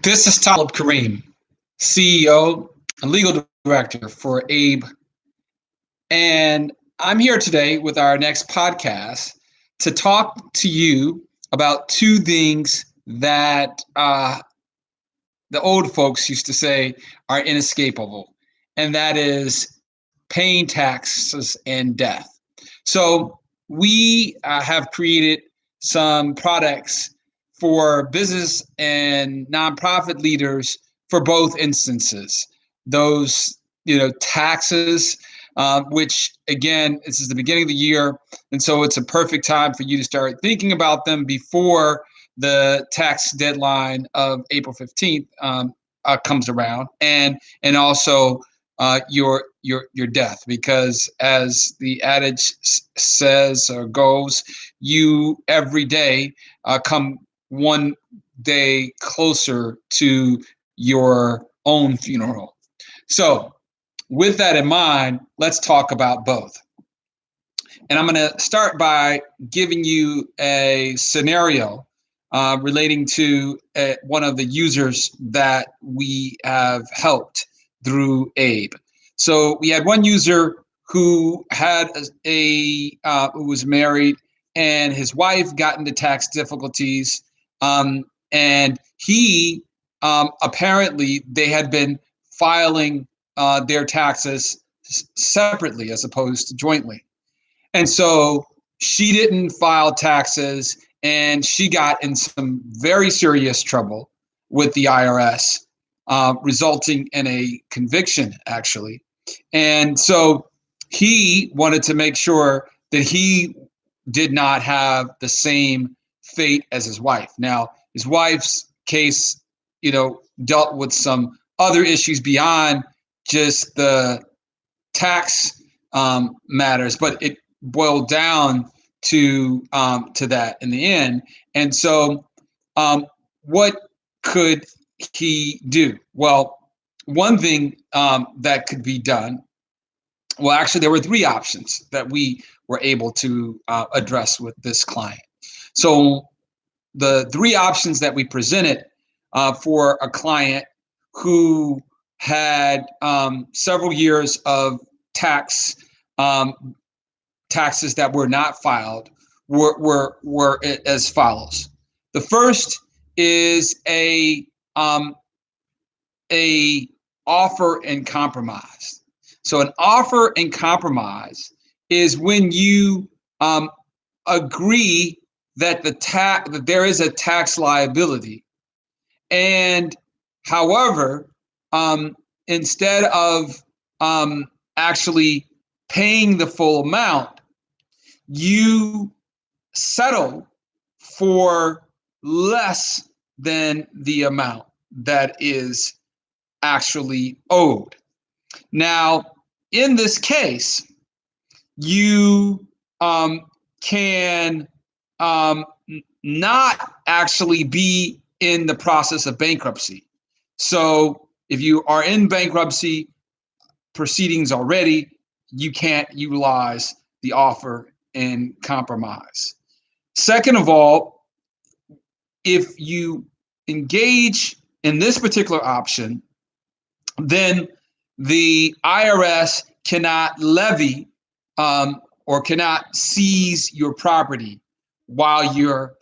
This is Talib Kareem, CEO and legal director for ABE. And I'm here today with our next podcast to talk to you about two things that the old folks used to say are inescapable, and that is paying taxes and death. So we have created some products for business and nonprofit leaders for both instances. Those, taxes, which again, this is the beginning of the year, and so it's a perfect time for you to start thinking about them before the tax deadline of April 15th comes around, and also your death, because as the adage says or goes, you every day come one day closer to your own funeral. So with that in mind, let's talk about both. And I'm going to start by giving you a scenario relating to one of the users that we have helped through ABE. So we had one user who had who was married, and his wife got into tax difficulties, and he apparently they had been filing their taxes separately as opposed to jointly. And so she didn't file taxes, and she got in some very serious trouble with the IRS, resulting in a conviction, actually. And so he wanted to make sure that he did not have the same fate as his wife. Now, his wife's case, dealt with some other issues beyond just the tax matters, but it boiled down to that in the end. And so, what could he do? Well, one thing that could be done. Well, actually, there were three options that we were able to address with this client. So the three options that we presented for a client who had several years of taxes that were not filed were as follows. The first is a offer and compromise. So an offer and compromise is when you agree that that there is a tax liability, and however, instead of actually paying the full amount, you settle for less than the amount that is actually owed. Now, in this case, you can not actually be in the process of bankruptcy. So if you are in bankruptcy proceedings already, you can't utilize the offer and compromise. Second of all, if you engage in this particular option, then the IRS cannot levy or cannot seize your property while you're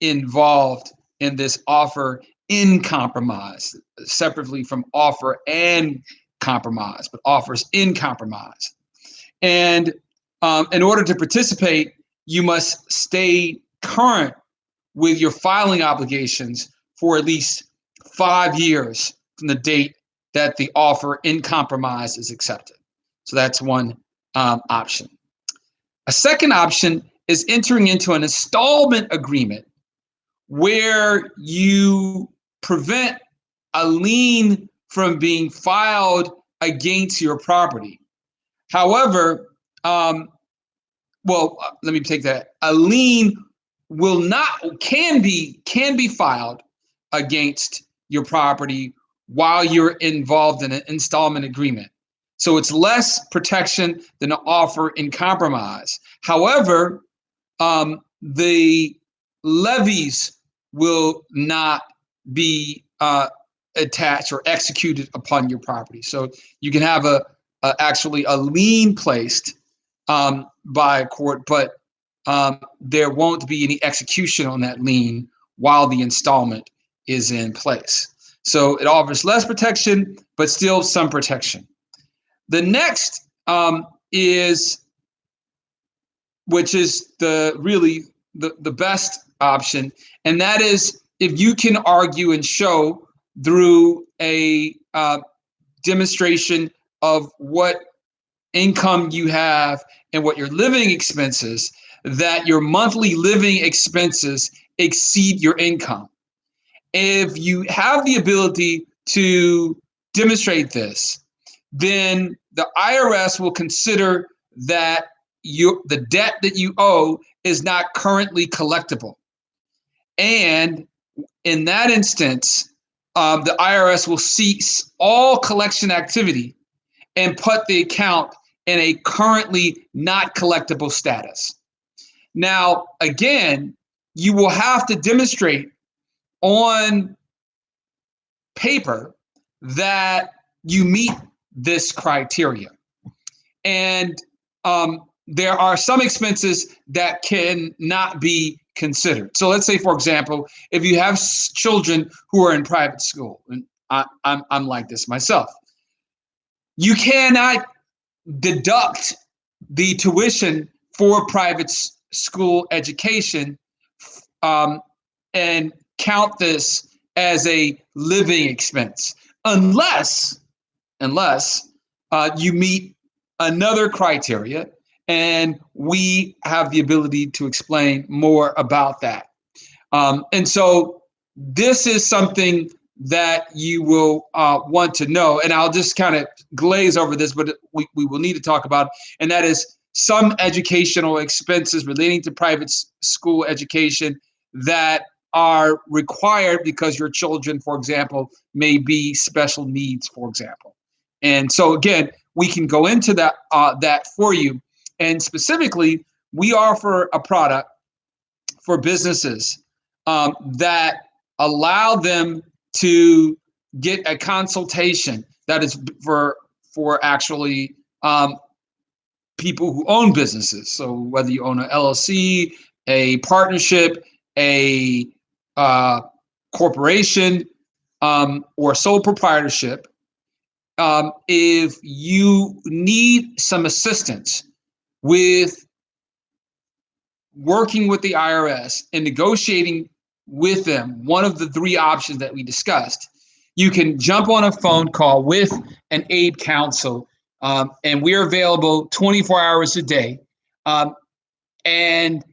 involved in this offer in compromise, separately from offer and compromise, but offers in compromise. And in order to participate, you must stay current with your filing obligations for at least 5 years from the date that the offer in compromise is accepted. So that's one option. A second option is entering into an installment agreement where you prevent a lien from being filed against your property. However, let me take that. A lien can be filed against your property while you're involved in an installment agreement. So it's less protection than an offer in compromise. However, the levies will not be attached or executed upon your property. So you can have actually a lien placed by a court, but there won't be any execution on that lien while the installment is in place. So it offers less protection, but still some protection. The next is, which is the best option, and that is if you can argue and show through a demonstration of what income you have and what your living expenses, that your monthly living expenses exceed your income. If you have the ability to demonstrate this, then the IRS will consider that the debt that you owe is not currently collectible. And in that instance, the IRS will cease all collection activity and put the account in a currently not collectible status. Now, again, you will have to demonstrate on paper that you meet this criteria. And there are some expenses that can not be considered. So let's say, for example, if you have children who are in private school, and I'm like this myself, you cannot deduct the tuition for private school education and count this as a living expense unless you meet another criteria, and we have the ability to explain more about that. And so this is something that you will want to know, and I'll just kind of glaze over this, but we will need to talk about, and that is some educational expenses relating to private school education that are required because your children, for example, may be special needs, for example. And so again, we can go into that for you. And specifically, we offer a product for businesses that allow them to get a consultation that is for actually people who own businesses. So whether you own an LLC, a partnership, a corporation, or sole proprietorship, if you need some assistance with working with the IRS and negotiating with them, one of the three options that we discussed, you can jump on a phone call with an ABE counsel, and we're available 24 hours a day, and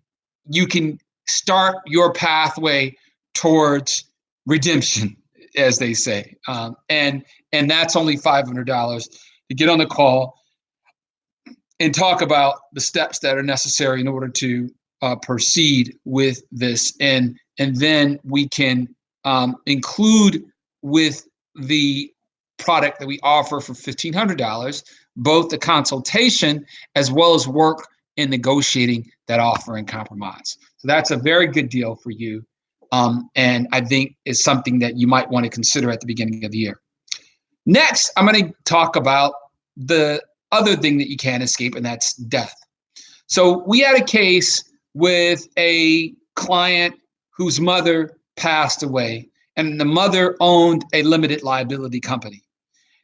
you can start your pathway towards redemption, as they say, and that's only $500 to get on the call and talk about the steps that are necessary in order to proceed with this, and then we can include with the product that we offer for $1,500 both the consultation as well as work in negotiating that offer and compromise. So that's a very good deal for you, and I think is something that you might want to consider at the beginning of the year. Next, I'm going to talk about the other thing that you can't escape, and that's death. So we had a case with a client whose mother passed away, and the mother owned a limited liability company.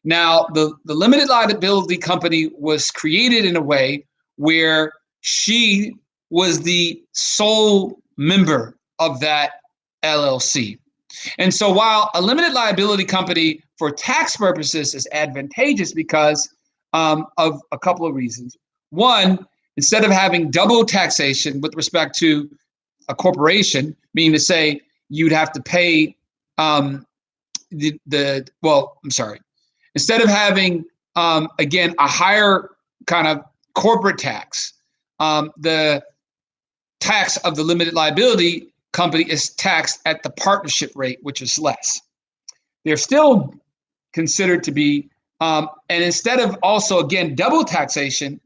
Now, the limited liability company was created in a way where she was the sole member of that LLC. And so while a limited liability company for tax purposes is advantageous because of a couple of reasons. One, instead of having double taxation with respect to a corporation, meaning to say you'd have to pay instead of having, again, a higher kind of corporate tax, the tax of the limited liability company is taxed at the partnership rate, which is less. They're still considered to be, and instead of also, again, double taxation,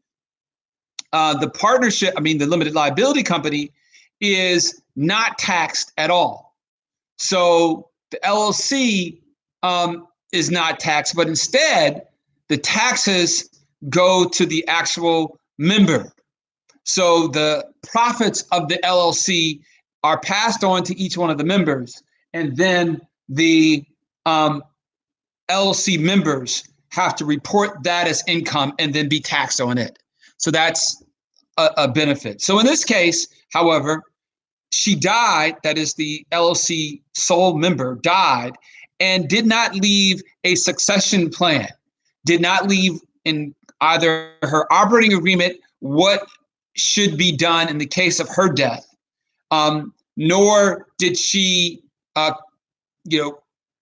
the limited liability company is not taxed at all. So the LLC is not taxed, but instead the taxes go to the actual member. So the profits of the LLC are passed on to each one of the members, and then the LLC members have to report that as income and then be taxed on it. So that's a benefit. So in this case, however, she died, that is the LLC sole member died, and did not leave a succession plan, did not leave in either her operating agreement what should be done in the case of her death, nor did she,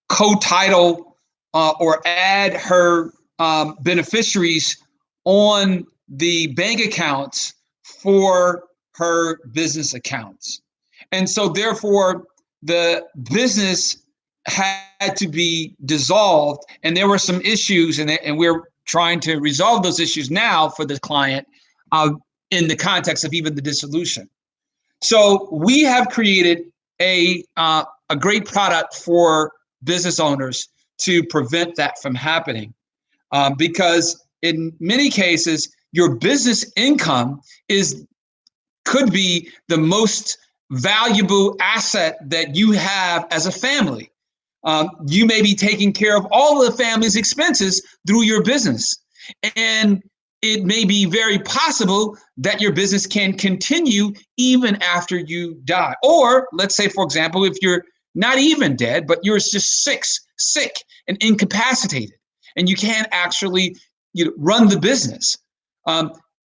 co-title or add her beneficiaries on the bank accounts for her business accounts. And so therefore, the business had to be dissolved, and there were some issues, and we're trying to resolve those issues now for the client in the context of even the dissolution. So we have created a great product for business owners to prevent that from happening, because in many cases, your business income could be the most valuable asset that you have as a family. You may be taking care of all of the family's expenses through your business. And it may be very possible that your business can continue even after you die. Or let's say, for example, if you're not even dead, but you're just sick and incapacitated, and you can't actually run the business.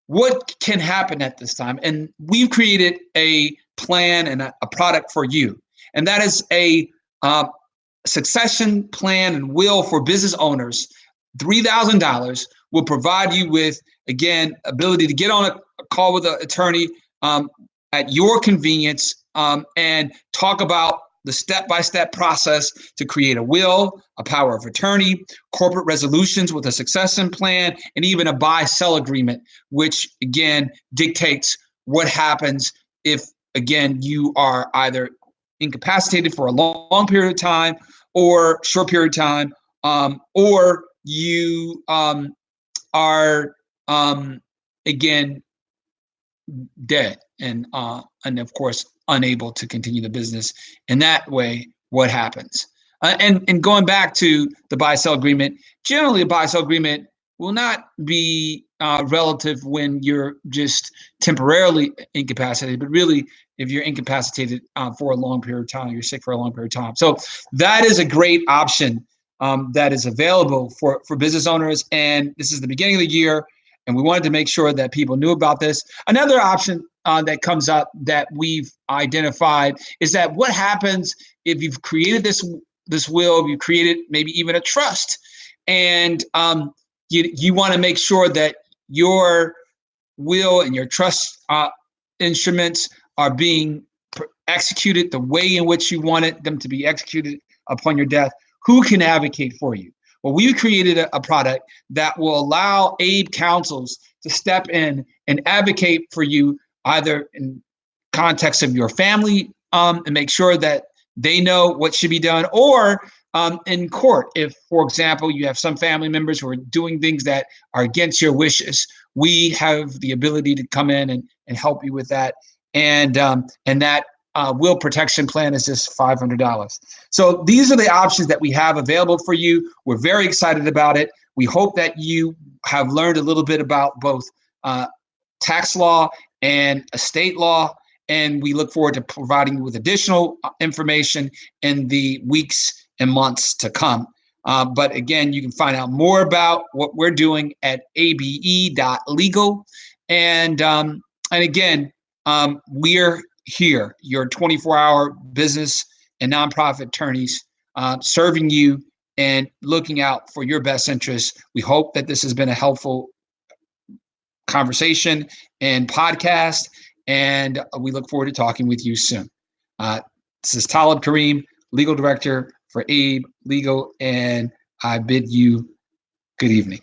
What can happen at this time? And we've created a plan and a product for you. And that is a succession plan and will for business owners. $3,000 will provide you with, again, ability to get on a call with an attorney at your convenience and talk about the step-by-step process to create a will, a power of attorney, corporate resolutions with a succession plan, and even a buy-sell agreement, which, again, dictates what happens if, again, you are either incapacitated for a long period of time or short period of time, or you are, again, dead and of course, unable to continue the business. In that way, what happens? And going back to the buy-sell agreement, generally a buy-sell agreement will not be relative when you're just temporarily incapacitated, but really if you're incapacitated for a long period of time, you're sick for a long period of time. So that is a great option that is available for business owners. And this is the beginning of the year, and we wanted to make sure that people knew about this. Another option that comes up that we've identified is that what happens if you've created this will, you've created maybe even a trust, and you want to make sure that your will and your trust instruments are being executed the way in which you wanted them to be executed upon your death. Who can advocate for you? Well, we've created a product that will allow ABE counsels to step in and advocate for you, either in context of your family and make sure that they know what should be done, or in court. If, for example, you have some family members who are doing things that are against your wishes, we have the ability to come in and help you with that. And that will protection plan is just $500. So these are the options that we have available for you. We're very excited about it. We hope that you have learned a little bit about both tax law and estate law, and we look forward to providing you with additional information in the weeks and months to come. But again, you can find out more about what we're doing at abe.legal. And again, we're here, your 24-hour business and nonprofit attorneys, serving you and looking out for your best interests. We hope that this has been a helpful conversation and podcast, and we look forward to talking with you soon. This is Talib Kareem, Legal Director for ABE Legal, and I bid you good evening.